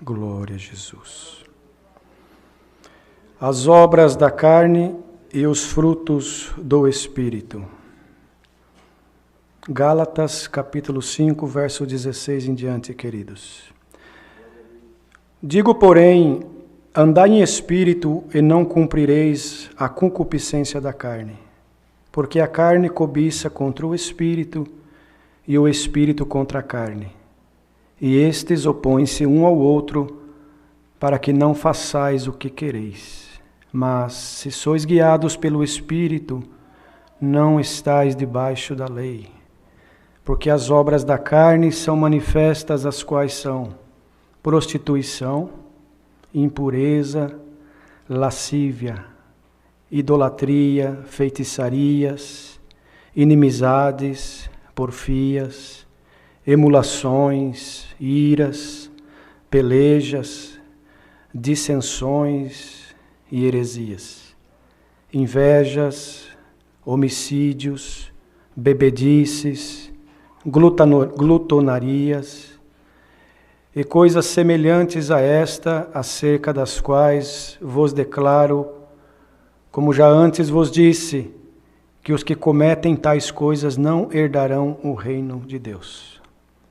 Glória a Jesus. As obras da carne e os frutos do Espírito. Gálatas, capítulo 5, verso 16 em diante, queridos. Digo, porém, andai em espírito e não cumprireis a concupiscência da carne, porque a carne cobiça contra o espírito e o espírito contra a carne. E estes opõem-se um ao outro, para que não façais o que quereis. Mas, se sois guiados pelo Espírito, não estáis debaixo da lei. Porque as obras da carne são manifestas, as quais são prostituição, impureza, lascívia, idolatria, feitiçarias, inimizades, porfias, emulações, iras, pelejas, dissensões e heresias, invejas, homicídios, bebedices, glutonarias e coisas semelhantes a esta, acerca das quais vos declaro, como já antes vos disse, que os que cometem tais coisas não herdarão o reino de Deus.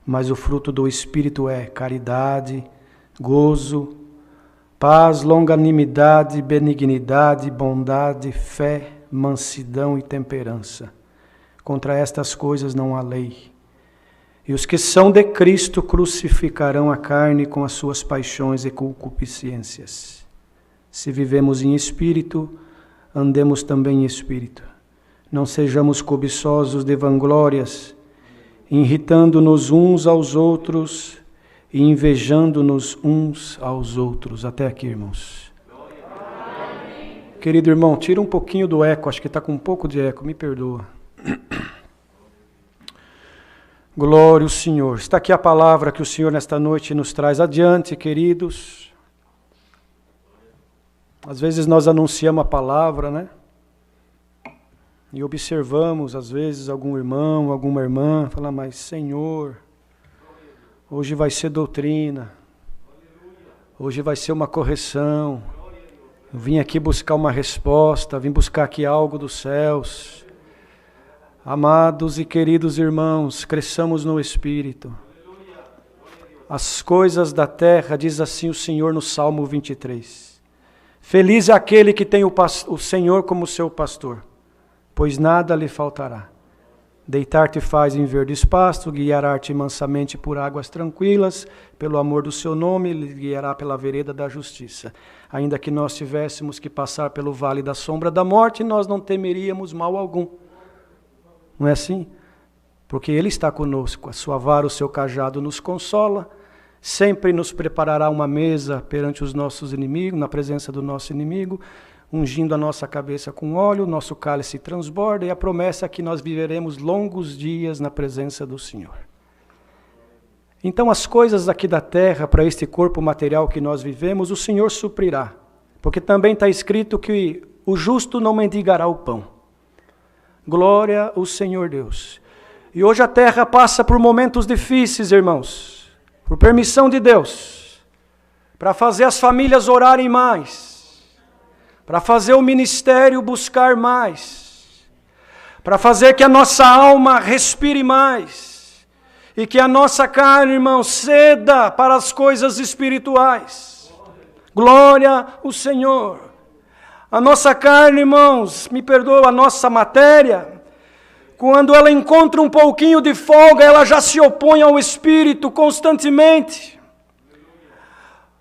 Mas o fruto do Espírito é caridade, gozo, paz, longanimidade, benignidade, bondade, fé, mansidão e temperança. Contra estas coisas não há lei. E os que são de Cristo crucificarão a carne com as suas paixões e concupiscências. Se vivemos em espírito, andemos também em espírito. Não sejamos cobiçosos de vanglórias, irritando-nos uns aos outros e invejando-nos uns aos outros. Até aqui, irmãos. Querido irmão, tira um pouquinho do eco, acho que está com um pouco de eco, me perdoa. Glória ao Senhor. Está aqui a palavra que o Senhor nesta noite nos traz adiante, queridos. Às vezes nós anunciamos a palavra, né? E observamos, às vezes, algum irmão, alguma irmã, falar, mas Senhor, hoje vai ser doutrina, hoje vai ser uma correção, eu vim aqui buscar uma resposta, vim buscar aqui algo dos céus. Amados e queridos irmãos, cresçamos no Espírito. As coisas da terra, diz assim o Senhor no Salmo 23. Feliz é aquele que tem o Senhor como seu pastor, pois nada lhe faltará. Deitar-te faz em verdes pastos, guiará-te mansamente por águas tranquilas, pelo amor do seu nome, lhe guiará pela vereda da justiça. Ainda que nós tivéssemos que passar pelo vale da sombra da morte, nós não temeríamos mal algum. Não é assim? Porque Ele está conosco, a sua vara, o seu cajado nos consola, sempre nos preparará uma mesa perante os nossos inimigos, na presença do nosso inimigo, ungindo a nossa cabeça com óleo, nosso cálice transborda, e a promessa é que nós viveremos longos dias na presença do Senhor. Então as coisas aqui da terra, para este corpo material que nós vivemos, o Senhor suprirá, porque também está escrito que o justo não mendigará o pão. Glória ao Senhor Deus. E hoje a terra passa por momentos difíceis, irmãos, por permissão de Deus, para fazer as famílias orarem mais, para fazer o ministério buscar mais, para fazer que a nossa alma respire mais, e que a nossa carne, irmão, ceda para as coisas espirituais. Glória ao Senhor. A nossa carne, irmãos, me perdoa, a nossa matéria, quando ela encontra um pouquinho de folga, ela já se opõe ao Espírito constantemente.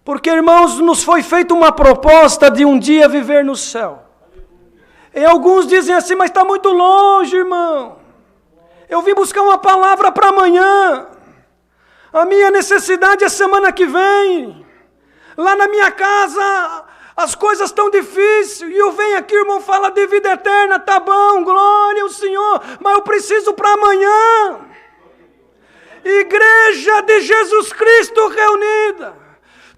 Porque, irmãos, nos foi feita uma proposta de um dia viver no céu. E alguns dizem assim, mas está muito longe, irmão. Eu vim buscar uma palavra para amanhã. A minha necessidade é semana que vem. Lá na minha casa, as coisas estão difíceis. E eu venho aqui, irmão, fala de vida eterna. Tá bom, glória ao Senhor. Mas eu preciso para amanhã. Igreja de Jesus Cristo reunida.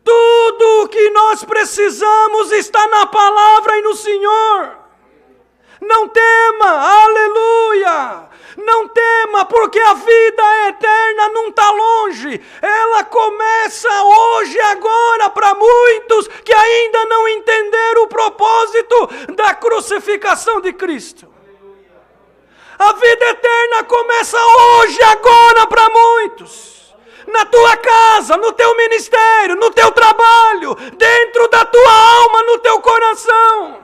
Tudo o que nós precisamos está na palavra e no Senhor. Não tema, aleluia! Não tema, porque a vida eterna não está longe. Ela começa hoje, agora, para muitos que ainda não entenderam o propósito da crucificação de Cristo. A vida eterna começa hoje, agora, para muitos. Na tua casa, no teu ministério, no teu trabalho, dentro da tua alma, no teu coração.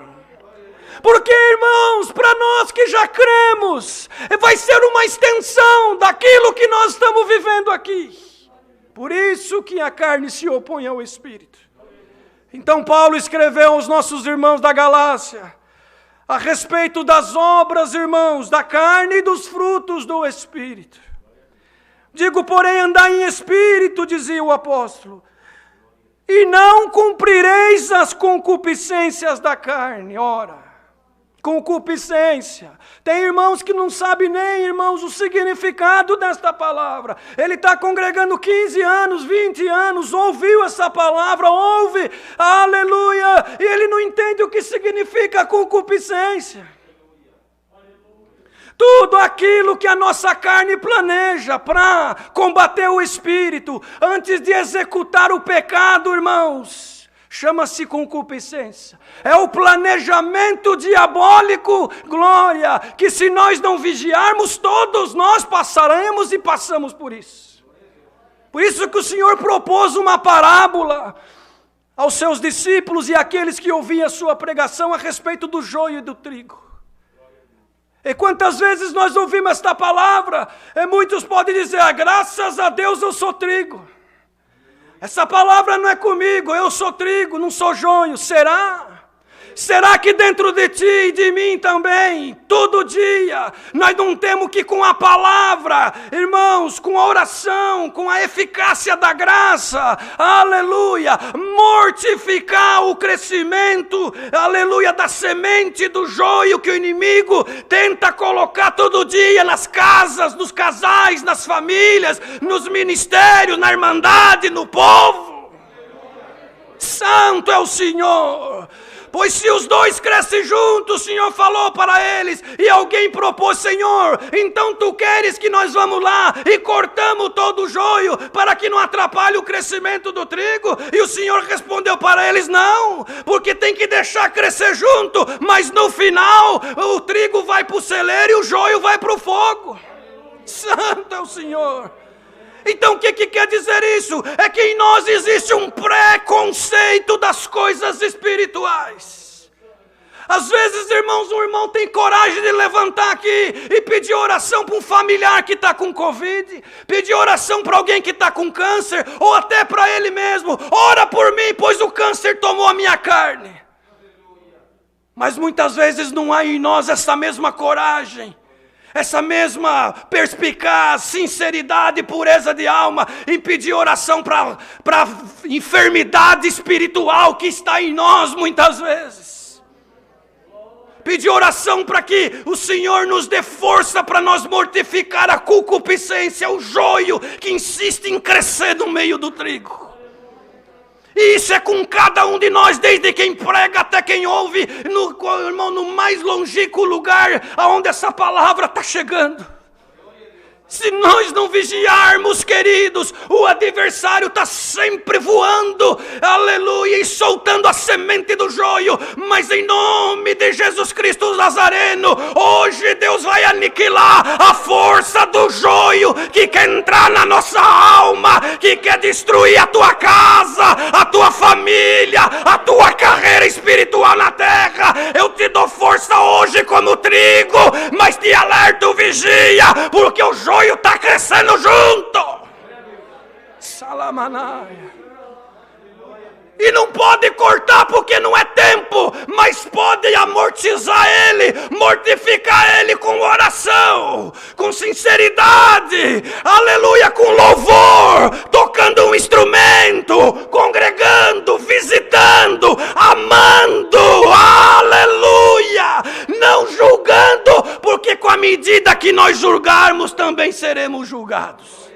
Porque, irmãos, para nós que já cremos, vai ser uma extensão daquilo que nós estamos vivendo aqui. Por isso que a carne se opõe ao Espírito. Então Paulo escreveu aos nossos irmãos da Galácia, a respeito das obras, irmãos, da carne e dos frutos do Espírito. Digo, porém, andai em Espírito, dizia o apóstolo, e não cumprireis as concupiscências da carne. Ora, concupiscência. Tem irmãos que não sabem nem, irmãos, o significado desta palavra. Ele está congregando 15 anos, 20 anos, ouviu essa palavra, ouve, aleluia, e ele não entende o que significa concupiscência. Tudo aquilo que a nossa carne planeja para combater o Espírito, antes de executar o pecado, irmãos, chama-se concupiscência. É o planejamento diabólico, glória, que se nós não vigiarmos, todos nós passaremos e passamos por isso. Por isso que o Senhor propôs uma parábola aos seus discípulos e àqueles que ouviam a sua pregação a respeito do joio e do trigo. E quantas vezes nós ouvimos esta palavra, e muitos podem dizer, graças a Deus eu sou trigo. Essa palavra não é comigo, eu sou trigo, não sou joio. Será? Será que dentro de ti e de mim também, todo dia, nós não temos que com a palavra, irmãos, com a oração, com a eficácia da graça, aleluia, mortificar o crescimento, aleluia, da semente do joio que o inimigo tenta colocar todo dia nas casas, nos casais, nas famílias, nos ministérios, na irmandade, no povo. Santo é o Senhor. Pois se os dois crescem juntos, o Senhor falou para eles, e alguém propôs, Senhor, então tu queres que nós vamos lá e cortamos todo o joio para que não atrapalhe o crescimento do trigo? E o Senhor respondeu para eles, não, porque tem que deixar crescer junto, mas no final o trigo vai para o celeiro e o joio vai para o fogo. Santo é o Senhor. Então o que quer dizer isso? É que em nós existe um preconceito das coisas espirituais. Às vezes, irmãos, um irmão tem coragem de levantar aqui e pedir oração para um familiar que está com Covid, pedir oração para alguém que está com câncer, ou até para ele mesmo. Ora por mim, pois o câncer tomou a minha carne. Mas muitas vezes não há em nós essa mesma coragem, essa mesma perspicaz, sinceridade e pureza de alma em pedir oração para a enfermidade espiritual que está em nós muitas vezes. Pedir oração para que o Senhor nos dê força para nós mortificar a concupiscência, o joio que insiste em crescer no meio do trigo. E isso é com cada um de nós, desde quem prega até quem ouve, no mais longínquo lugar aonde essa palavra está chegando. Se nós não vigiarmos, queridos, o adversário está sempre voando, aleluia, e soltando a semente do joio. Mas em nome de Jesus Cristo Nazareno, hoje Deus vai aniquilar a força do joio que quer entrar na nossa alma, que quer destruir a tua casa, a tua família, a tua carreira espiritual na terra. Eu te dou força hoje como trigo, mas te alerto, vigia, porque o joio está crescendo junto. Salamanaia. E não pode cortar porque não é tempo, mas pode amortizar ele, mortificar ele com oração, com sinceridade, aleluia, com louvor, tocando um instrumento, congregando, visitando, amando, aleluia, não julgando, porque com a medida que nós julgarmos também seremos julgados.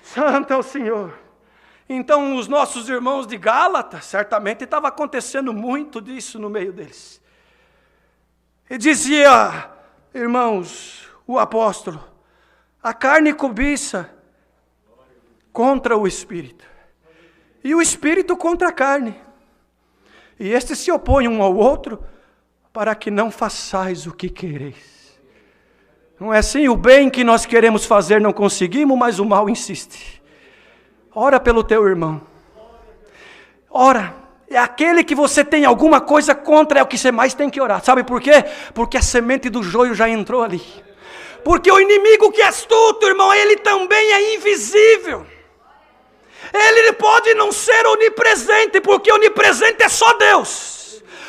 Santo é o Senhor. Então os nossos irmãos de Gálatas, certamente estava acontecendo muito disso no meio deles. E dizia, irmãos, o apóstolo, a carne cobiça contra o Espírito, e o Espírito contra a carne. E estes se opõem um ao outro, para que não façais o que quereis. Não é assim? O bem que nós queremos fazer não conseguimos, mas o mal insiste. Ora pelo teu irmão. Ora, é aquele que você tem alguma coisa contra, é o que você mais tem que orar. Sabe por quê? Porque a semente do joio já entrou ali. Porque o inimigo que é astuto, irmão, ele também é invisível. Ele pode não ser onipresente, porque onipresente é só Deus.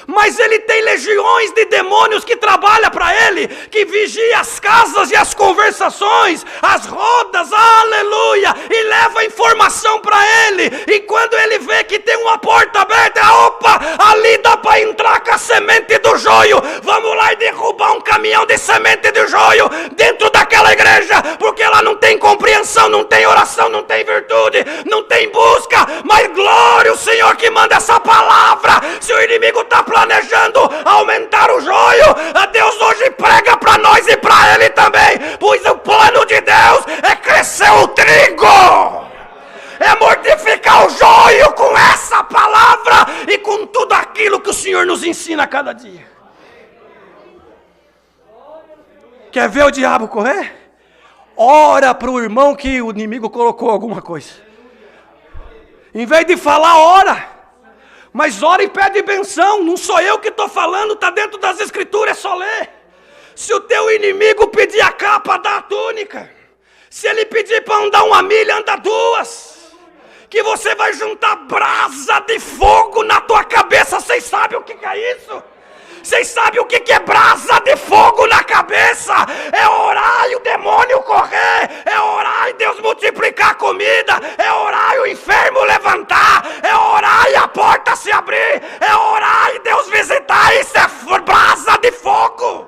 Mas ele tem legiões de demônios que trabalham para ele, que vigia as casas e as conversações, as rodas, aleluia, e leva informação para ele. E quando ele vê que tem uma porta aberta, opa, ali dá para entrar com a semente do joio. Vamos lá e derrubar um caminhão de semente de joio dentro daquela igreja, porque ela não tem compreensão, não tem oração, não tem virtude, não tem busca. Mas glória ao Senhor que manda essa palavra. Se o inimigo está planejando aumentar o joio, a Deus hoje prega para nós e para ele também, pois o plano de Deus é crescer o trigo, é mortificar o joio com essa palavra e com tudo aquilo que o Senhor nos ensina a cada dia. Quer ver o diabo correr? Ora para o irmão que o inimigo colocou alguma coisa. Em vez de falar, ora. Mas ora e pede benção, não sou eu que estou falando, está dentro das escrituras, é só ler. Se o teu inimigo pedir a capa, dá a túnica. Se ele pedir para andar 1 milha, anda 2. Que você vai juntar brasa de fogo na tua cabeça, vocês sabem o que é isso? Vocês sabem o que é brasa de fogo na cabeça? É orar e o demônio correr. É orar e Deus multiplicar a comida. É orar e o enfermo levantar. É orar e a porta se abrir. É orar e Deus visitar. Isso é brasa de fogo.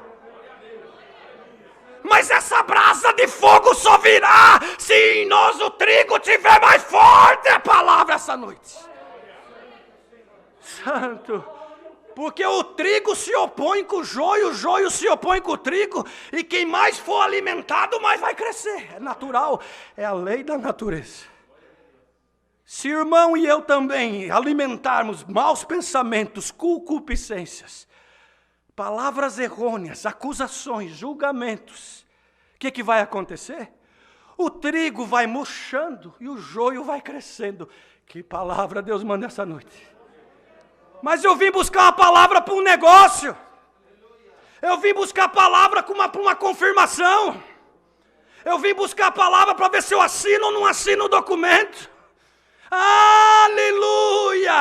Mas essa brasa de fogo só virá se em nós o trigo tiver mais forte. É a palavra essa noite. Santo. Porque o trigo se opõe com o joio se opõe com o trigo, e quem mais for alimentado, mais vai crescer. É natural, é a lei da natureza. Se o irmão e eu também alimentarmos maus pensamentos, concupiscências, palavras errôneas, acusações, julgamentos, o que vai acontecer? O trigo vai murchando e o joio vai crescendo. Que palavra Deus manda essa noite. Mas eu vim buscar uma palavra para um negócio. Eu vim buscar a palavra para uma confirmação. Eu vim buscar a palavra para ver se eu assino ou não assino o documento. Aleluia!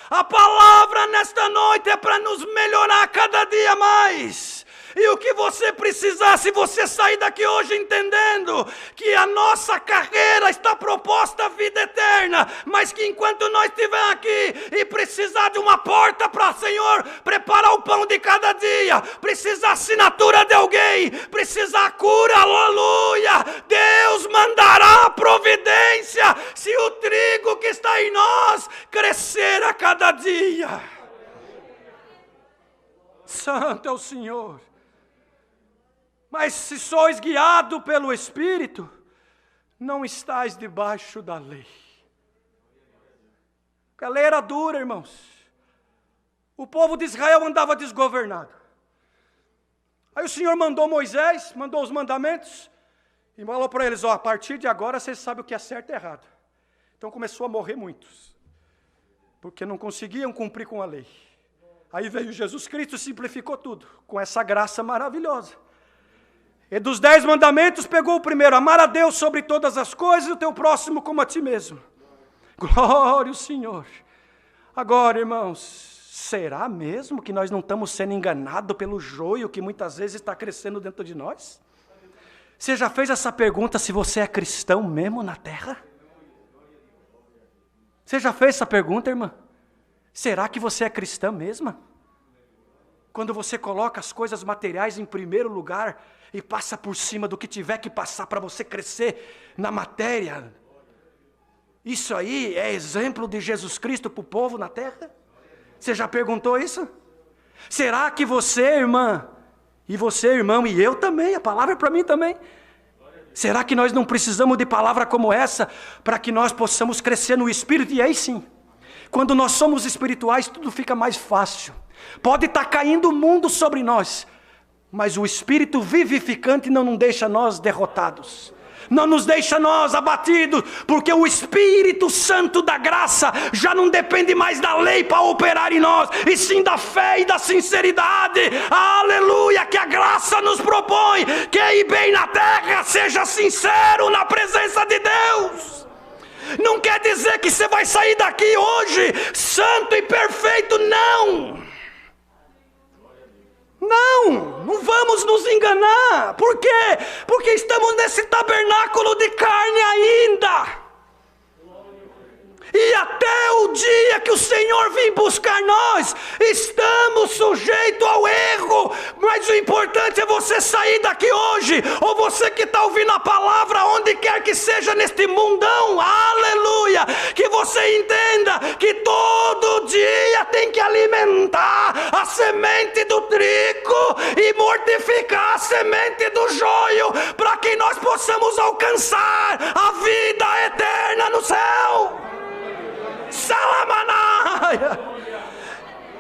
A palavra nesta noite é para nos melhorar cada dia mais. E o que você precisar, se você sair daqui hoje entendendo que a nossa carreira está proposta à vida eterna, mas que enquanto nós estivermos aqui e precisar de uma porta para, Senhor, preparar o pão de cada dia, precisar assinatura de alguém, precisar cura, aleluia, Deus mandará a providência se o trigo que está em nós crescer a cada dia. Santo é o Senhor. Mas se sois guiado pelo Espírito, não estáis debaixo da lei. A lei era dura, irmãos. O povo de Israel andava desgovernado. Aí o Senhor mandou Moisés, mandou os mandamentos, e falou para eles, a partir de agora vocês sabem o que é certo e errado. Então começou a morrer muitos, porque não conseguiam cumprir com a lei. Aí veio Jesus Cristo e simplificou tudo, com essa graça maravilhosa. E dos 10 mandamentos pegou o primeiro, amar a Deus sobre todas as coisas e o teu próximo como a ti mesmo. Glória ao Senhor. Agora, irmãos, será mesmo que nós não estamos sendo enganados pelo joio que muitas vezes está crescendo dentro de nós? Você já fez essa pergunta se você é cristão mesmo na terra? Você já fez essa pergunta, irmã? Será que você é cristã mesmo? Quando você coloca as coisas materiais em primeiro lugar e passa por cima do que tiver que passar para você crescer na matéria. Isso aí é exemplo de Jesus Cristo para o povo na terra? Você já perguntou isso? Será que você, irmã, e você, irmão, e eu também, a palavra é para mim também. Será que nós não precisamos de palavra como essa para que nós possamos crescer no Espírito? E aí sim, quando nós somos espirituais, tudo fica mais fácil. Pode estar caindo o mundo sobre nós, mas o Espírito vivificante não nos deixa nós derrotados. Não nos deixa nós abatidos, porque o Espírito Santo da graça já não depende mais da lei para operar em nós, e sim da fé e da sinceridade. Aleluia, que a graça nos propõe, que ir bem na terra, seja sincero na presença de Deus. Não quer dizer que você vai sair daqui hoje santo e perfeito, não. Não vamos nos enganar. Por quê? Porque estamos nesse tabernáculo de carne ainda. E até o dia que o Senhor vir buscar nós, estamos sujeitos ao erro. Mas o importante é você sair daqui hoje, ou você que está ouvindo a palavra, onde quer que seja neste mundão, aleluia, que você entenda que todo dia tem que alimentar a semente do trigo e mortificar a semente do joio, para que nós possamos alcançar a vida eterna no céu. Salamanaia.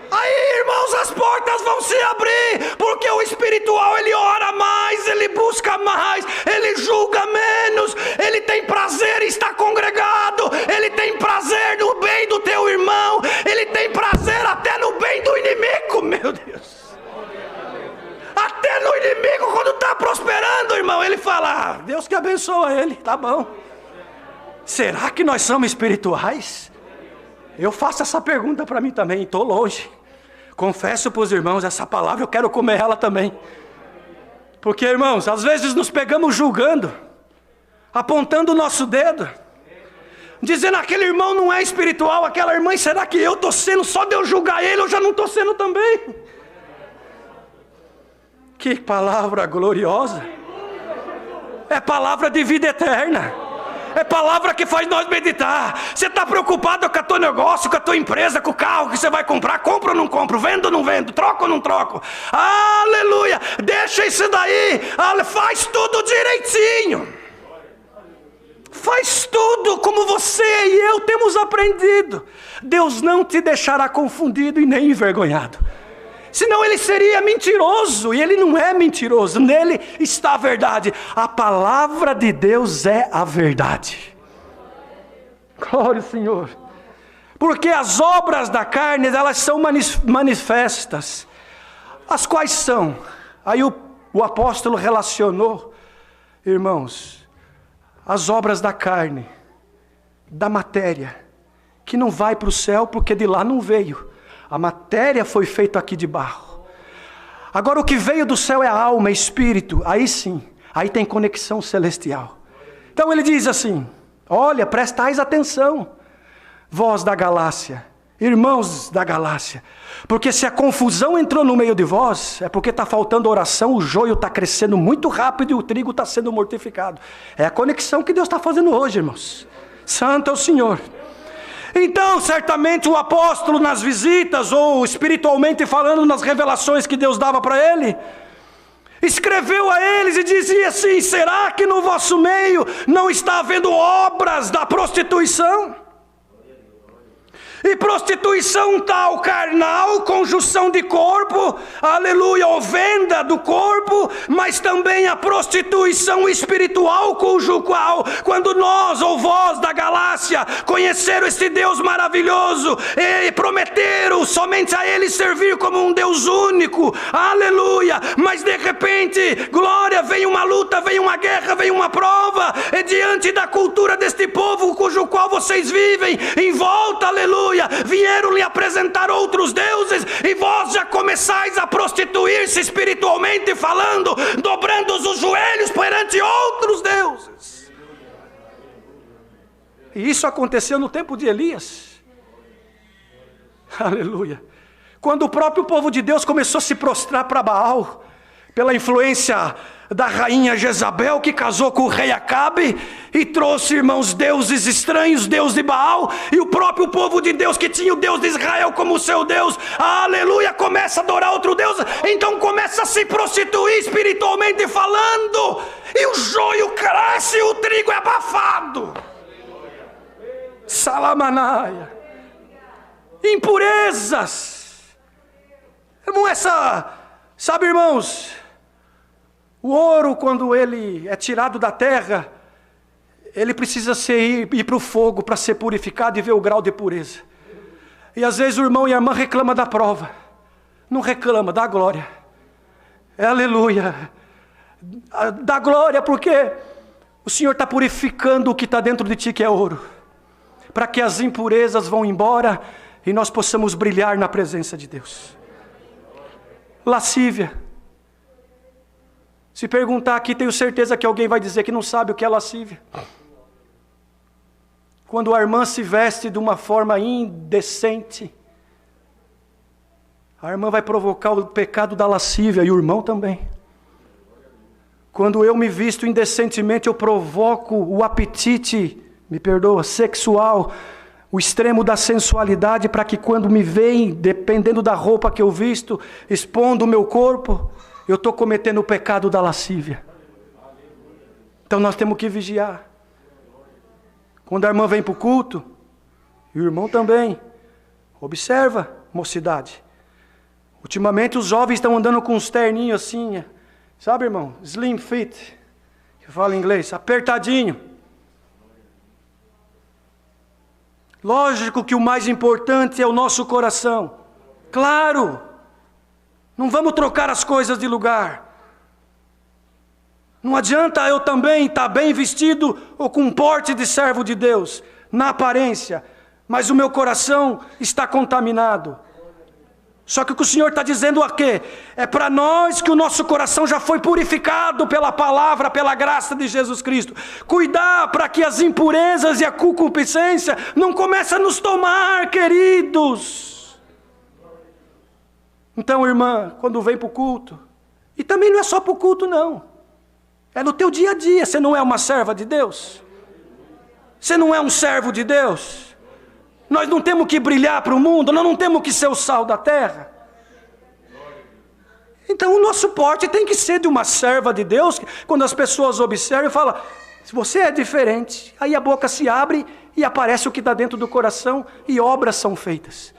Aí, irmãos, as portas vão se abrir, porque o espiritual, ele ora mais, ele busca mais, ele julga menos, ele tem prazer em estar congregado, ele tem prazer no bem do teu irmão, ele tem prazer até no bem do inimigo, meu Deus. Até no inimigo, quando está prosperando, irmão, ele fala, Deus que abençoa ele, tá bom. Será que nós somos espirituais? Eu faço essa pergunta para mim também, estou longe. Confesso para os irmãos, essa palavra eu quero comer ela também. Porque, irmãos, às vezes nos pegamos julgando, apontando o nosso dedo, dizendo aquele irmão não é espiritual, aquela irmã, será que eu estou sendo, só de eu julgar ele, eu já não estou sendo também? Que palavra gloriosa! É palavra de vida eterna. É palavra que faz nós meditar. Você está preocupado com o teu negócio, com a tua empresa, com o carro que você vai comprar, compro ou não compro, vendo ou não vendo, troco ou não troco. Aleluia, deixa isso daí, faz tudo direitinho. Faz tudo como você e eu temos aprendido. Deus não te deixará confundido e nem envergonhado. Senão ele seria mentiroso, e ele não é mentiroso, nele está a verdade. A palavra de Deus é a verdade. Glória ao Senhor. Porque as obras da carne, elas são manifestas. As quais são? Aí o apóstolo relacionou, irmãos, as obras da carne, da matéria, que não vai para o céu porque de lá não veio. A matéria foi feita aqui de barro. Agora o que veio do céu é a alma, é espírito. Aí sim, aí tem conexão celestial. Então ele diz assim, olha, prestais atenção, vós da Galácia, irmãos da Galácia. Porque se a confusão entrou no meio de vós, é porque está faltando oração, o joio está crescendo muito rápido e o trigo está sendo mortificado. É a conexão que Deus está fazendo hoje, irmãos. Santo é o Senhor. Então, certamente o apóstolo nas visitas, ou espiritualmente falando nas revelações que Deus dava para ele, escreveu a eles e dizia assim, será que no vosso meio não está havendo obras da prostituição? E prostituição tal carnal, conjunção de corpo, aleluia, ou venda do corpo, mas também a prostituição espiritual, cujo qual, quando nós ou vós da Galácia conheceram este Deus maravilhoso e prometeram somente a Ele servir como um Deus único, aleluia, mas de repente, glória, vem uma luta, vem uma guerra, vem uma prova, e diante da cultura deste povo, cujo qual vocês vivem, em volta, aleluia, vieram lhe apresentar outros deuses, e vós já começais a prostituir-se espiritualmente falando, dobrando os joelhos perante outros deuses. E isso aconteceu no tempo de Elias. Aleluia. Quando o próprio povo de Deus começou a se prostrar para Baal, pela influência da rainha Jezabel, que casou com o rei Acabe, e trouxe, irmãos, deuses estranhos, Deus de Baal, e o próprio povo de Deus, que tinha o Deus de Israel como seu Deus, aleluia, começa a adorar outro Deus, então começa a se prostituir espiritualmente falando, e o joio cresce e o trigo é abafado. Salamanaia. Impurezas. Irmão, sabe, irmãos, o ouro, quando ele é tirado da terra, ele precisa ir para o fogo para ser purificado e ver o grau de pureza. E às vezes o irmão e a irmã reclamam da prova. Não reclama, dá glória. Aleluia. Dá glória, porque o Senhor está purificando o que está dentro de ti, que é ouro, para que as impurezas vão embora e nós possamos brilhar na presença de Deus. Lascívia. Se perguntar aqui, tenho certeza que alguém vai dizer que não sabe o que é lascívia. Quando a irmã se veste de uma forma indecente, a irmã vai provocar o pecado da lascívia, e o irmão também. Quando eu me visto indecentemente, eu provoco o apetite, me perdoa, sexual, o extremo da sensualidade, para que quando me veem, dependendo da roupa que eu visto, expondo o meu corpo, eu estou cometendo o pecado da lascívia. Então nós temos que vigiar. Quando a irmã vem para o culto, e o irmão também, observa, mocidade. Ultimamente os jovens estão andando com uns terninhos assim, sabe, irmão? Slim fit, que fala em inglês, apertadinho. Lógico que o mais importante é o nosso coração. Claro, não vamos trocar as coisas de lugar. Não adianta eu também estar bem vestido ou com um porte de servo de Deus, na aparência, mas o meu coração está contaminado. Só que o que o Senhor está dizendo aqui é para nós que o nosso coração já foi purificado pela palavra, pela graça de Jesus Cristo. Cuidar para que as impurezas e a concupiscência não comecem a nos tomar, queridos. Então, irmã, quando vem para o culto, e também não é só para o culto não, é no teu dia a dia. Você não é uma serva de Deus? Você não é um servo de Deus? Nós não temos que brilhar para o mundo, nós não temos que ser o sal da terra. Então o nosso porte tem que ser de uma serva de Deus, quando as pessoas observam e falam, se você é diferente, aí a boca se abre e aparece o que está dentro do coração e obras são feitas.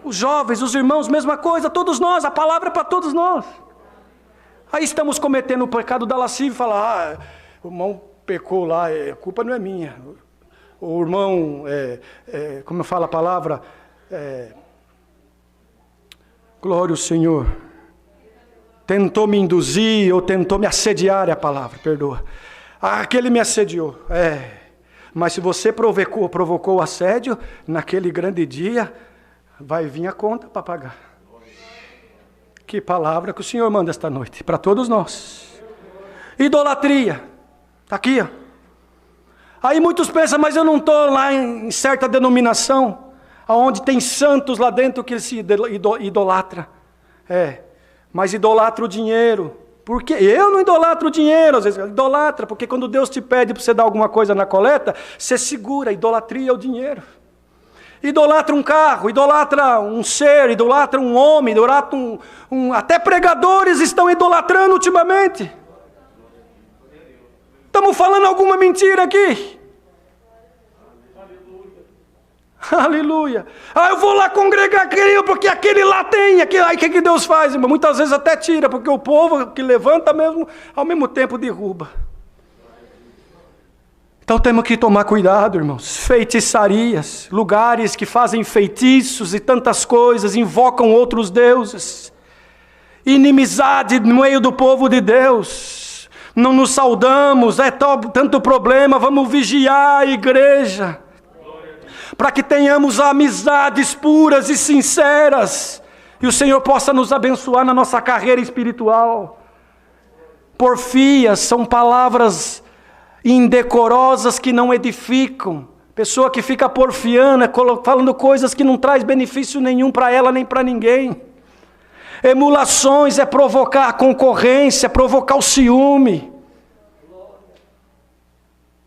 Os jovens, os irmãos, mesma coisa, todos nós, a palavra é para todos nós. Aí estamos cometendo o pecado da lascívia e falar, o irmão pecou lá, a culpa não é minha. O irmão, como eu falo a palavra, glória ao Senhor, tentou me induzir ou tentou me assediar, é a palavra, perdoa. Aquele me assediou, mas se você provocou o assédio, naquele grande dia, vai vir a conta para pagar. Que palavra que o Senhor manda esta noite, para todos nós. Idolatria, está aqui, ó. Aí muitos pensam, mas eu não estou lá em certa denominação, onde tem santos lá dentro que se idolatra. Mas idolatra o dinheiro. Porque eu não idolatro o dinheiro, às vezes idolatra, porque quando Deus te pede para você dar alguma coisa na coleta, você segura, idolatria é o dinheiro. Idolatra um carro, idolatra um ser, idolatra um homem, idolatra até pregadores estão idolatrando ultimamente. Estamos falando alguma mentira aqui? Aleluia. Eu vou lá congregar aquele, porque aquele lá tem. Aí o que Deus faz, irmão? Muitas vezes até tira, porque o povo que levanta mesmo, ao mesmo tempo derruba. Então temos que tomar cuidado, irmãos. Feitiçarias, lugares que fazem feitiços e tantas coisas, invocam outros deuses. Inimizade no meio do povo de Deus. Não nos saudamos, tanto problema, vamos vigiar a igreja, para que tenhamos amizades puras e sinceras, e o Senhor possa nos abençoar na nossa carreira espiritual. Porfias são palavras indecorosas que não edificam, pessoa que fica porfiando, falando coisas que não traz benefício nenhum para ela nem para ninguém. Emulações é provocar a concorrência, provocar o ciúme.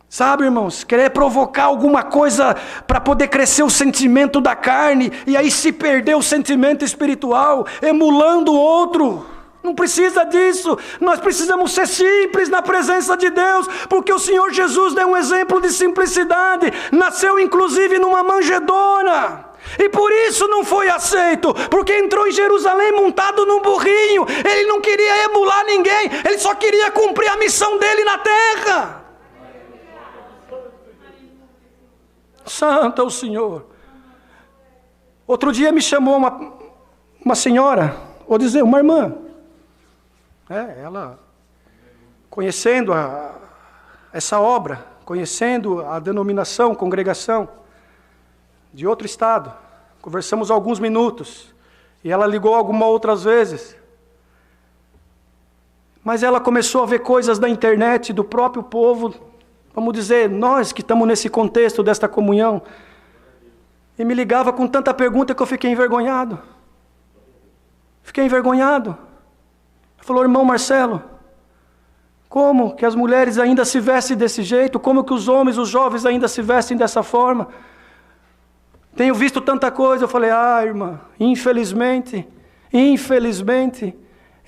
Sabe, irmãos, querer provocar alguma coisa para poder crescer o sentimento da carne, e aí se perder o sentimento espiritual, emulando o outro. Não precisa disso. Nós precisamos ser simples na presença de Deus, porque o Senhor Jesus deu um exemplo de simplicidade. Nasceu inclusive numa manjedoura. E por isso não foi aceito, porque entrou em Jerusalém montado num burrinho. Ele não queria emular ninguém, ele só queria cumprir a missão dele na terra. Santo é o Senhor. Outro dia me chamou uma senhora, vou dizer, uma irmã. Ela, conhecendo essa obra, conhecendo a denominação, congregação, de outro estado, conversamos alguns minutos, e ela ligou algumas outras vezes, mas ela começou a ver coisas da internet, do próprio povo, vamos dizer, nós que estamos nesse contexto desta comunhão, e me ligava com tanta pergunta que eu fiquei envergonhado. Ela falou, irmão Marcelo, como que as mulheres ainda se vestem desse jeito? Como que os homens, os jovens ainda se vestem dessa forma? Tenho visto tanta coisa. Eu falei, irmã, infelizmente,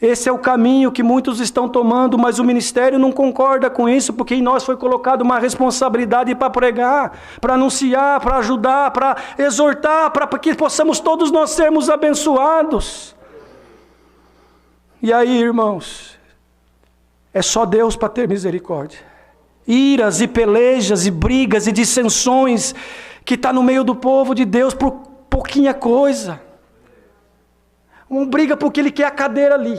esse é o caminho que muitos estão tomando, mas o ministério não concorda com isso, porque em nós foi colocada uma responsabilidade para pregar, para anunciar, para ajudar, para exortar, para que possamos todos nós sermos abençoados. E aí, irmãos, é só Deus para ter misericórdia. Iras e pelejas e brigas e dissensões que está no meio do povo de Deus por pouquinha coisa. Um briga porque ele quer a cadeira ali.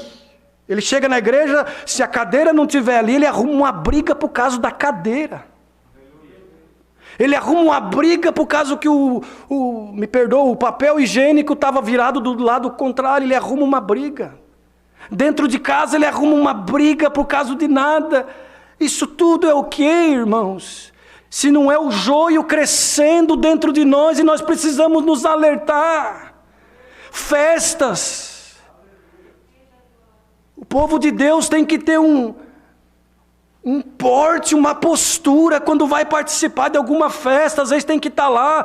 Ele chega na igreja, se a cadeira não estiver ali, ele arruma uma briga por causa da cadeira. Ele arruma uma briga por causa que o papel higiênico estava virado do lado contrário, ele arruma uma briga. Dentro de casa ele arruma uma briga por causa de nada. Isso tudo é o quê, irmãos? Se não é o joio crescendo dentro de nós, e nós precisamos nos alertar. Festas. O povo de Deus tem que ter um porte, uma postura quando vai participar de alguma festa. Às vezes tem que estar lá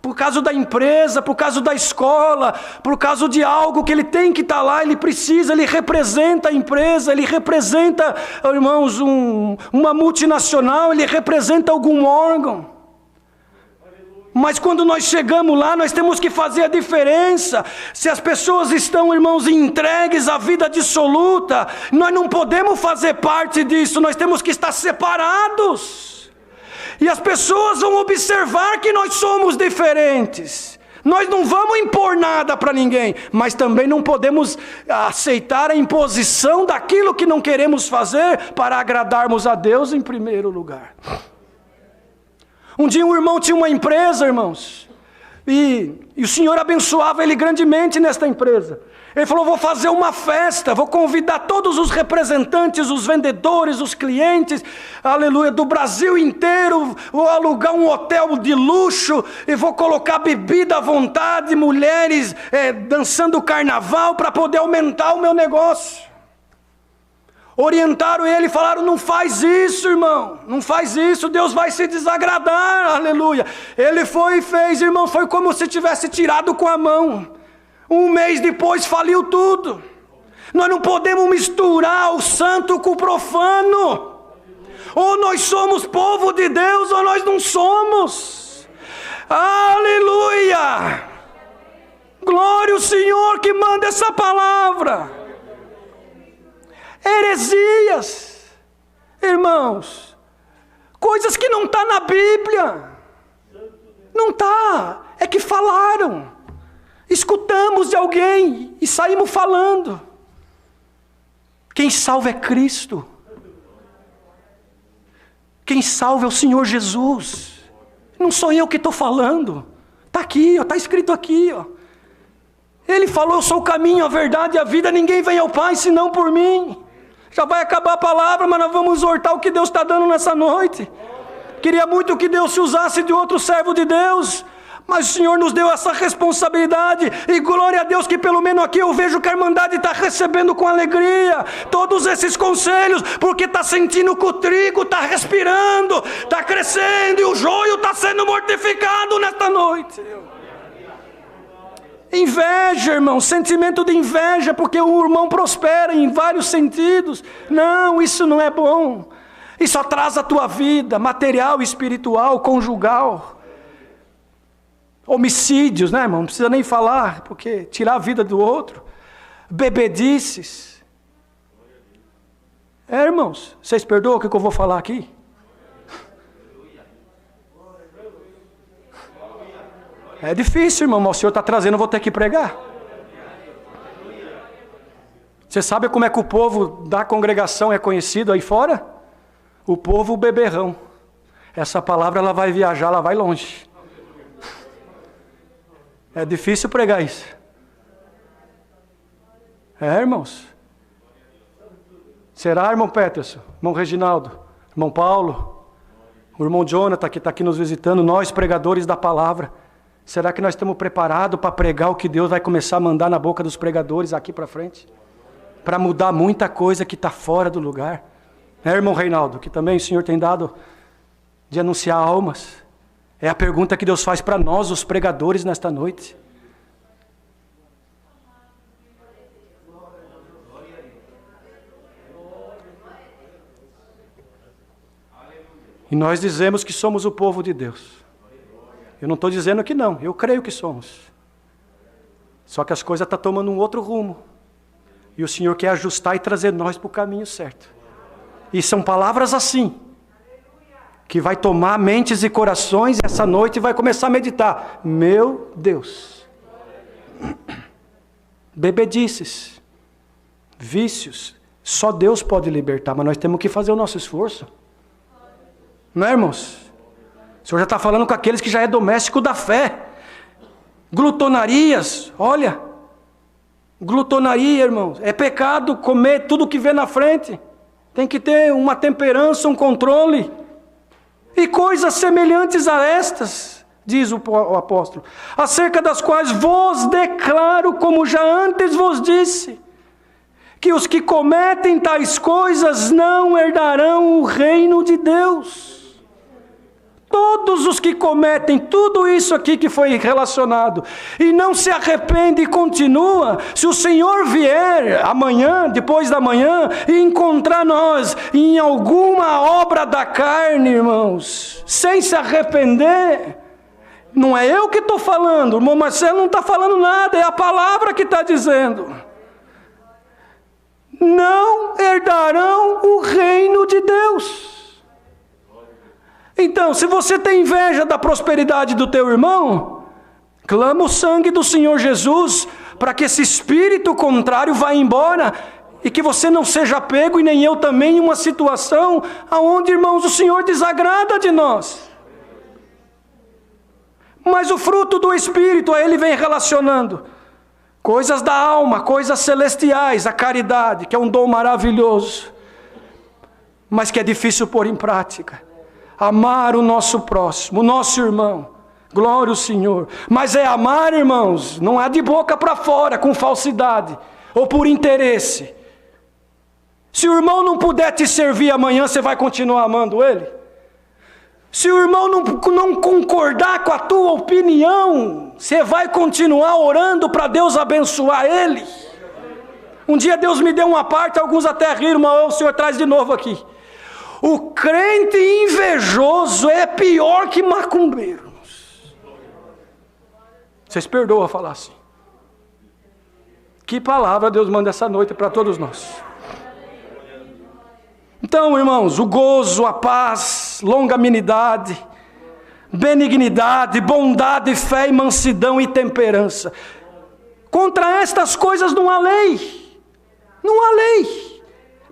por causa da empresa, por causa da escola, por causa de algo que ele tem que estar lá, ele precisa, ele representa a empresa, ele representa, irmãos, uma multinacional, ele representa algum órgão. Mas quando nós chegamos lá, nós temos que fazer a diferença. Se as pessoas estão, irmãos, entregues à vida dissoluta, nós não podemos fazer parte disso, nós temos que estar separados. E as pessoas vão observar que nós somos diferentes. Nós não vamos impor nada para ninguém, mas também não podemos aceitar a imposição daquilo que não queremos fazer para agradarmos a Deus em primeiro lugar. Um dia um irmão tinha uma empresa, irmãos, e o Senhor abençoava ele grandemente nesta empresa. Ele falou, vou fazer uma festa, vou convidar todos os representantes, os vendedores, os clientes, aleluia, do Brasil inteiro, vou alugar um hotel de luxo, e vou colocar bebida à vontade, mulheres dançando carnaval, para poder aumentar o meu negócio. Orientaram ele e falaram, não faz isso, irmão, não faz isso, Deus vai se desagradar, aleluia. Ele foi e fez, irmão, foi como se tivesse tirado com a mão. Um mês depois faliu tudo. Nós não podemos misturar o santo com o profano. Ou nós somos povo de Deus ou nós não somos. Aleluia! Glória ao Senhor que manda essa palavra. Heresias, irmãos, coisas que não está na Bíblia. Não está, é que falaram. Escutamos de alguém e saímos falando. Quem salva é Cristo. Quem salva é o Senhor Jesus. Não sou eu que estou falando. Está aqui, está escrito aqui. Ó. Ele falou, eu sou o caminho, a verdade e a vida. Ninguém vem ao Pai senão por mim. Já vai acabar a palavra, mas nós vamos exortar o que Deus está dando nessa noite. Queria muito que Deus se usasse de outro servo de Deus. Mas o Senhor nos deu essa responsabilidade, e glória a Deus que pelo menos aqui eu vejo que a Irmandade está recebendo com alegria todos esses conselhos, porque está sentindo que o trigo está respirando, está crescendo, e o joio está sendo mortificado nesta noite. Inveja, irmão, sentimento de inveja, porque o irmão prospera em vários sentidos. Não, isso não é bom. Isso atrasa a tua vida, material, espiritual, conjugal. Homicídios, né, irmão? Não precisa nem falar, porque tirar a vida do outro. Bebedices. Irmãos, vocês perdoam o que eu vou falar aqui? É difícil, irmão, mas o Senhor está trazendo, eu vou ter que pregar. Você sabe como é que o povo da congregação é conhecido aí fora? O povo beberrão. Essa palavra ela vai viajar, ela vai longe. É difícil pregar isso. Irmãos. Será, irmão Peterson, irmão Reginaldo, irmão Paulo, o irmão Jonathan que está aqui nos visitando, nós pregadores da palavra, será que nós estamos preparados para pregar o que Deus vai começar a mandar na boca dos pregadores aqui para frente? Para mudar muita coisa que está fora do lugar. Irmão Reinaldo, que também o Senhor tem dado de anunciar almas. É a pergunta que Deus faz para nós, os pregadores, nesta noite. E nós dizemos que somos o povo de Deus. Eu não estou dizendo que não, eu creio que somos. Só que as coisas estão tomando um outro rumo. E o Senhor quer ajustar e trazer nós para o caminho certo. E são palavras assim, que vai tomar mentes e corações essa noite e vai começar a meditar. Meu Deus. Bebedices, vícios, só Deus pode libertar, mas nós temos que fazer o nosso esforço. Não é, irmãos? O Senhor já está falando com aqueles que já é doméstico da fé. Glutonarias, olha. Glutonaria, irmãos, é pecado comer tudo que vê na frente. Tem que ter uma temperança, um controle. E coisas semelhantes a estas, diz o apóstolo, acerca das quais vos declaro, como já antes vos disse, que os que cometem tais coisas não herdarão o reino de Deus. Todos os que cometem tudo isso aqui que foi relacionado e não se arrepende e continua, se o Senhor vier amanhã, depois da manhã, e encontrar nós em alguma obra da carne, irmãos, sem se arrepender, não é eu que estou falando, o irmão Marcelo não está falando nada, é a palavra que está dizendo. Não herdarão o reino de Deus. Então, se você tem inveja da prosperidade do teu irmão, clama o sangue do Senhor Jesus, para que esse espírito contrário vá embora, e que você não seja pego, e nem eu também, em uma situação onde, irmãos, o Senhor desagrada de nós. Mas o fruto do Espírito, a ele vem relacionando coisas da alma, coisas celestiais, a caridade, que é um dom maravilhoso, mas que é difícil pôr em prática. Amar o nosso próximo, o nosso irmão, glória ao Senhor. Mas é amar, irmãos, não é de boca para fora, com falsidade, ou por interesse. Se o irmão não puder te servir amanhã, você vai continuar amando ele? Se o irmão não concordar com a tua opinião, você vai continuar orando para Deus abençoar ele? Um dia Deus me deu uma parte, alguns até riram, mas o Senhor traz de novo aqui. O crente invejoso é pior que macumbeiro. Vocês perdoam falar assim. Que palavra Deus manda essa noite para todos nós. Então, irmãos, o gozo, a paz, longanimidade, benignidade, bondade, fé e mansidão e temperança. Contra estas coisas não há lei. Não há lei.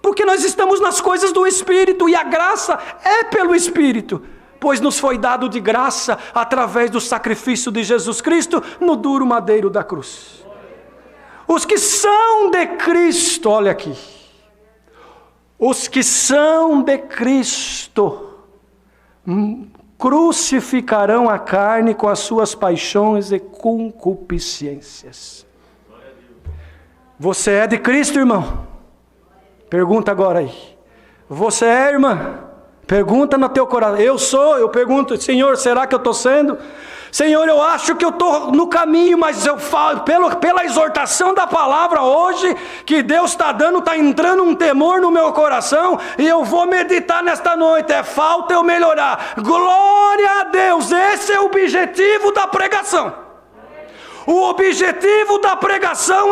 Porque nós estamos nas coisas do Espírito, e a graça é pelo Espírito, pois nos foi dado de graça através do sacrifício de Jesus Cristo no duro madeiro da cruz. Os que são de Cristo, olha aqui, os que são de Cristo, crucificarão a carne com as suas paixões e concupiscências. Você é de Cristo, irmão? Pergunta agora aí. Você é, irmã? Pergunta no teu coração. Eu sou, eu pergunto, Senhor, será que eu estou sendo? Senhor, eu acho que eu estou no caminho, mas eu falo, pela exortação da palavra hoje, que Deus está dando, está entrando um temor no meu coração, e eu vou meditar nesta noite, falta eu melhorar. Glória a Deus, esse é o objetivo da pregação. O objetivo da pregação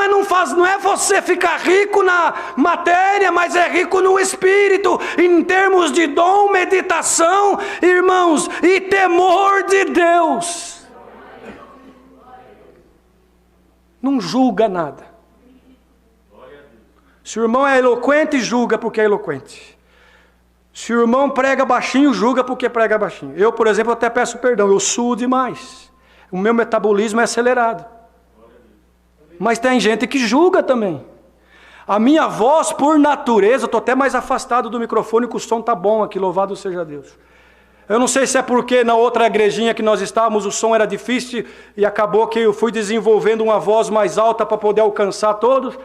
não é você ficar rico na matéria, mas é rico no espírito, em termos de dom, meditação, irmãos, e temor de Deus. Não julga nada. Se o irmão é eloquente, julga porque é eloquente. Se o irmão prega baixinho, julga porque prega baixinho. Eu, por exemplo, até peço perdão, eu suo demais. O meu metabolismo é acelerado. Mas tem gente que julga também. A minha voz, por natureza, estou até mais afastado do microfone, que o som está bom aqui, louvado seja Deus. Eu não sei se é porque na outra igrejinha que nós estávamos, o som era difícil, e acabou que eu fui desenvolvendo uma voz mais alta para poder alcançar todos.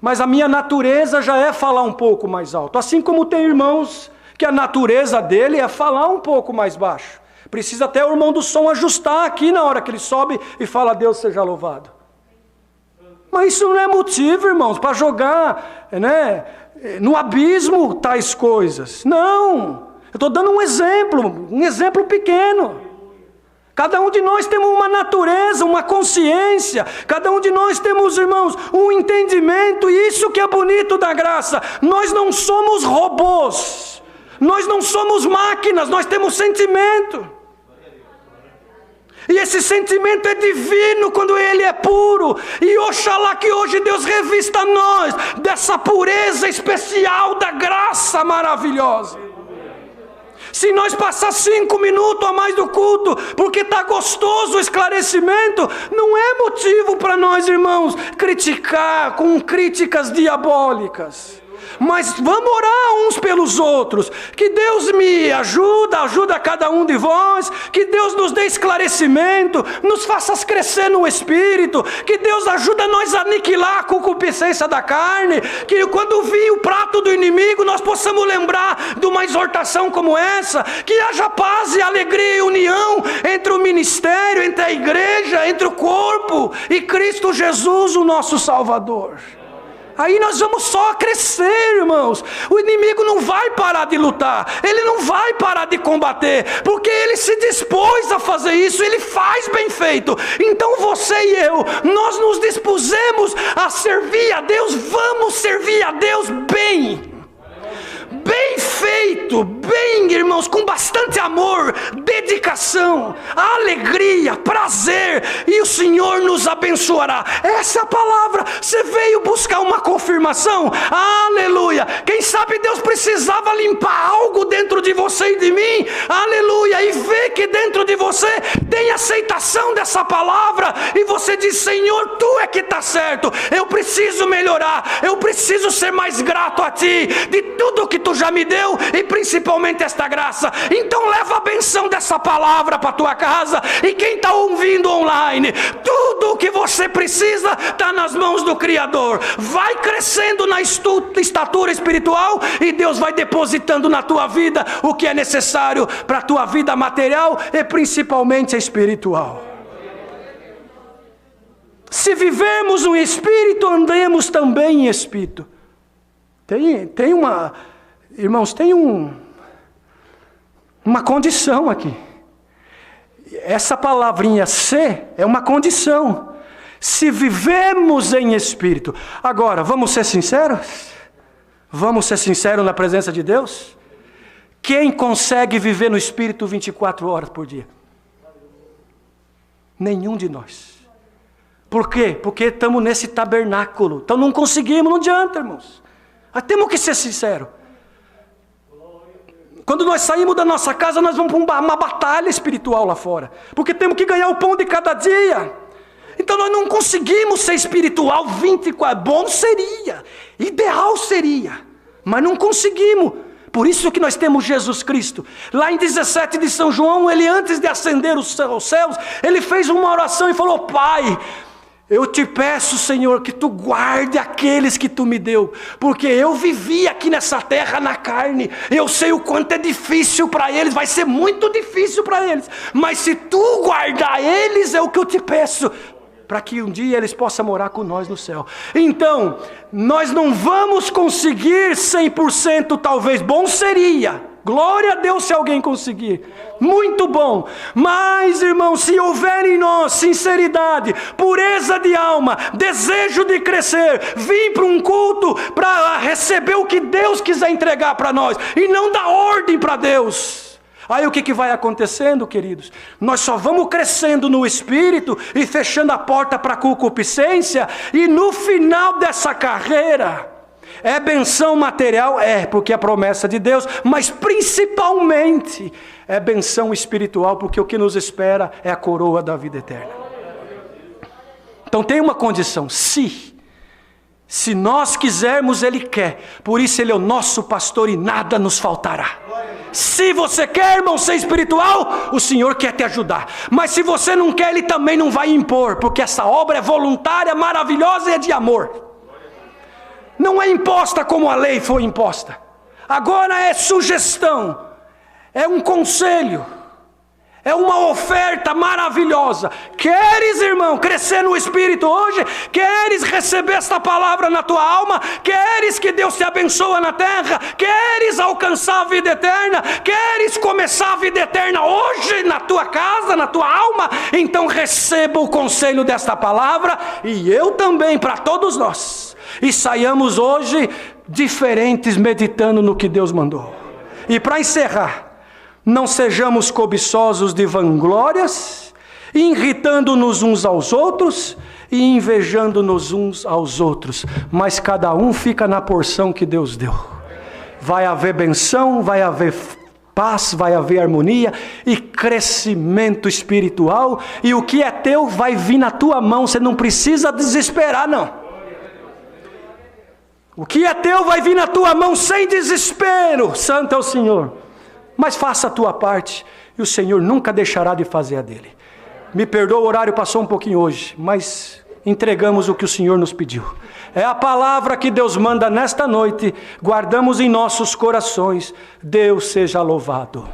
Mas a minha natureza já é falar um pouco mais alto. Assim como tem irmãos que a natureza dele é falar um pouco mais baixo. Precisa até o irmão do som ajustar aqui na hora que ele sobe e fala, Deus seja louvado. Mas isso não é motivo, irmãos, para jogar, né, no abismo tais coisas. Não, eu estou dando um exemplo pequeno. Cada um de nós temos uma natureza, uma consciência. Cada um de nós temos, irmãos, um entendimento. E isso que é bonito da graça. Nós não somos robôs. Nós não somos máquinas, nós temos sentimento. E esse sentimento é divino quando ele é puro. E oxalá que hoje Deus revista nós dessa pureza especial da graça maravilhosa. Se nós passar 5 minutos a mais do culto, porque está gostoso o esclarecimento, não é motivo para nós, irmãos, criticar com críticas diabólicas. Mas vamos orar uns pelos outros, que Deus me ajuda cada um de vós, que Deus nos dê esclarecimento, nos faça crescer no Espírito, que Deus ajuda nós a aniquilar a concupiscência da carne, que quando vir o prato do inimigo, nós possamos lembrar de uma exortação como essa, que haja paz e alegria e união entre o ministério, entre a igreja, entre o corpo e Cristo Jesus, o nosso Salvador. Aí nós vamos só crescer, irmãos. O inimigo não vai parar de lutar, ele não vai parar de combater, porque ele se dispôs a fazer isso, ele faz bem feito. Então você e eu, nós nos dispusemos a servir a Deus, vamos servir a Deus bem. Bem feito, bem, irmãos, com bastante amor, dedicação, alegria, prazer, e o Senhor nos abençoará. Essa é a palavra. Você veio buscar uma confirmação? Aleluia. Quem sabe Deus precisava limpar algo dentro de você e de mim? Aleluia. E ver que dentro de você tem aceitação dessa palavra, e você diz, Senhor, Tu é que está certo, eu preciso melhorar, eu preciso ser mais grato a Ti, de tudo que Tu já me deu, e principalmente esta graça. Então leva a benção dessa palavra para a tua casa, e quem está ouvindo online, tudo o que você precisa está nas mãos do Criador. Vai crescendo na estatura espiritual, e Deus vai depositando na tua vida o que é necessário para a tua vida material e principalmente espiritual. Se vivermos no Espírito, andemos também em Espírito. Tem uma... Irmãos, tem uma condição aqui. Essa palavrinha ser é uma condição. Se vivemos em Espírito. Agora, vamos ser sinceros? Vamos ser sinceros na presença de Deus? Quem consegue viver no Espírito 24 horas por dia? Nenhum de nós. Por quê? Porque estamos nesse tabernáculo. Então não conseguimos, não adianta, irmãos. Mas temos que ser sinceros. Quando nós saímos da nossa casa, nós vamos para uma batalha espiritual lá fora. Porque temos que ganhar o pão de cada dia. Então nós não conseguimos ser espiritual 24. Bom seria, ideal seria, mas não conseguimos. Por isso que nós temos Jesus Cristo. Lá em 17 de São João, ele antes de ascender aos céus, ele fez uma oração e falou: Pai, eu te peço, Senhor, que tu guarde aqueles que tu me deu, porque eu vivi aqui nessa terra na carne, eu sei o quanto é difícil para eles, vai ser muito difícil para eles, mas se tu guardar eles, é o que eu te peço, para que um dia eles possam morar com nós no céu. Então, nós não vamos conseguir 100%, talvez, bom seria, glória a Deus se alguém conseguir, muito bom, mas irmão, se houver em nós sinceridade, pureza de alma, desejo de crescer, vir para um culto para receber o que Deus quiser entregar para nós, e não dar ordem para Deus. Aí o que vai acontecendo, queridos? Nós só vamos crescendo no Espírito e fechando a porta para a concupiscência, e no final dessa carreira, é benção material? É, porque é a promessa de Deus, mas principalmente é benção espiritual, porque o que nos espera é a coroa da vida eterna. Então tem uma condição: se nós quisermos, Ele quer, por isso Ele é o nosso pastor e nada nos faltará. Se você quer, irmão, ser espiritual, o Senhor quer te ajudar. Mas se você não quer, Ele também não vai impor, porque essa obra é voluntária, maravilhosa e é de amor. Não é imposta como a lei foi imposta. Agora é sugestão, é um conselho, é uma oferta maravilhosa. Queres, irmão, crescer no Espírito hoje? Queres receber esta palavra na tua alma? Queres que Deus te abençoe na terra? Queres alcançar a vida eterna? Queres começar a vida eterna hoje na tua casa, na tua alma? Então receba o conselho desta palavra, e eu também, para todos nós, e saiamos hoje diferentes, meditando no que Deus mandou. E para encerrar, não sejamos cobiçosos de vanglórias, irritando-nos uns aos outros e invejando-nos uns aos outros, mas cada um fica na porção que Deus deu. Vai haver benção, vai haver paz, vai haver harmonia e crescimento espiritual, e o que é teu vai vir na tua mão, você não precisa desesperar, não. O que é teu vai vir na tua mão sem desespero. Santo é o Senhor. Mas faça a tua parte, e o Senhor nunca deixará de fazer a dele. Me perdoa, o horário passou um pouquinho hoje, mas entregamos o que o Senhor nos pediu. É a palavra que Deus manda nesta noite, guardamos em nossos corações. Deus seja louvado.